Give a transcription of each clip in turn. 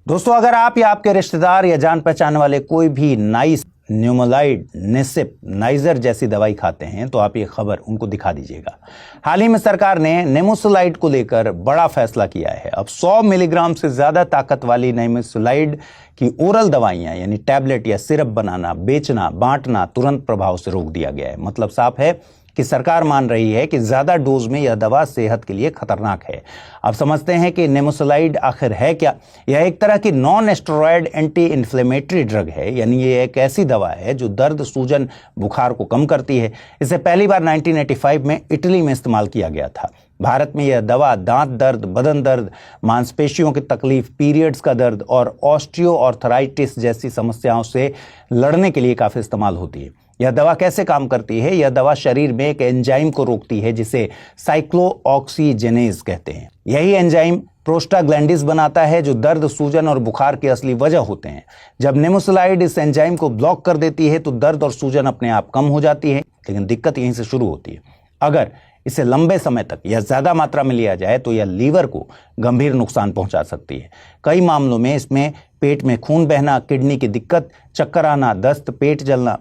दोस्तों, अगर आप या आपके रिश्तेदार या जान पहचान वाले कोई भी नाइस, न्यूमोलाइड, नेसिप, नाइजर जैसी दवाई खाते हैं तो आप ये खबर उनको दिखा दीजिएगा। हाल ही में सरकार ने नेमुसुलाइड को लेकर बड़ा फैसला किया है। अब 100 मिलीग्राम से ज्यादा ताकत वाली नेमुसुलाइड की ओरल दवाइयां यानी टैबलेट या सिरप बनाना, बेचना, बांटना तुरंत प्रभाव से रोक दिया गया है। मतलब साफ है कि सरकार मान रही है कि ज्यादा डोज में यह दवा सेहत के लिए खतरनाक है। अब समझते हैं कि नेमुसुलाइड आखिर है क्या। यह एक तरह की non steroid anti inflammatory drug है, यानी ये एक ऐसी दवा है जो दर्द, सूजन, बुखार को कम करती है। इसे पहली बार 1985 में इटली में इस्तेमाल किया गया था। भारत में यह दवा दांत दर्द, बदन दर्द, मांसपेशियों की तकलीफ, पीरियड्स का दर्द और ऑस्टियोआर्थराइटिस जैसी समस्याओं से लड़ने के लिए काफी इस्तेमाल होती है। यह दवा कैसे काम करती है? यह दवा शरीर में एक एंजाइम को रोकती है जिसे साइक्लोऑक्सीजिनेज कहते हैं। यही एंजाइम प्रोस्टाग्लैंडिस बनाता है जो दर्द, सूजन और बुखार की असली वजह होते हैं। जब नेमुसुलाइड इस एंजाइम को ब्लॉक कर देती है तो दर्द और सूजन अपने आप कम हो जाती है। लेकिन दिक्कत यहीं से शुरू होती है। अगर इसे लंबे समय तक या ज्यादा मात्रा में लिया जाए तो यह लीवर को गंभीर नुकसान पहुंचा सकती है। कई मामलों में इसमें पेट में खून बहना, किडनी की दिक्कत, चक्कर आना, दस्त, पेट जलना,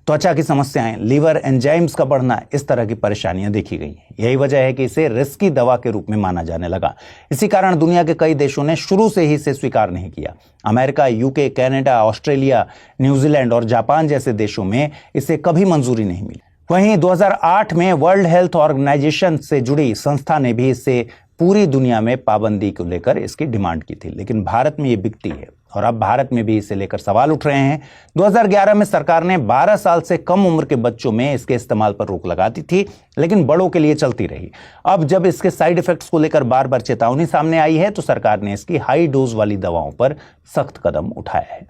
त्वचा की समस्याएं, लीवर एंजाइम्स का बढ़ना, इस तरह की परेशानियां देखी गई हैं। यही वजह है कि इसे रिस्की दवा के रूप में माना जाने लगा। इसी कारण दुनिया के कई देशों ने शुरू से ही इसे स्वीकार नहीं किया। America, UK, Canada, Australia, New Zealand और जापान जैसे देशों में इसे कभी मंजूरी नहीं मिली। वहीं 2008 में वर्ल्ड हेल्थ ऑर्गेनाइजेशन से जुड़ी संस्था ने भी इसे पूरी दुनिया में पाबंदी को लेकर इसकी डिमांड की थी, लेकिन भारत में ये बिकती है और अब भारत में भी इसे लेकर सवाल उठ रहे हैं। 2011 में सरकार ने 12 साल से कम उम्र के बच्चों में इसके इस्तेमाल पर रोक लगा दी थी, लेकिन बड़ों के लिए चलती रही। अब जब इसके साइड इफेक्ट्स को लेकर बार बार चेतावनी सामने आई है तो सरकार ने इसकी हाई डोज वाली दवाओं पर सख्त कदम उठाया है।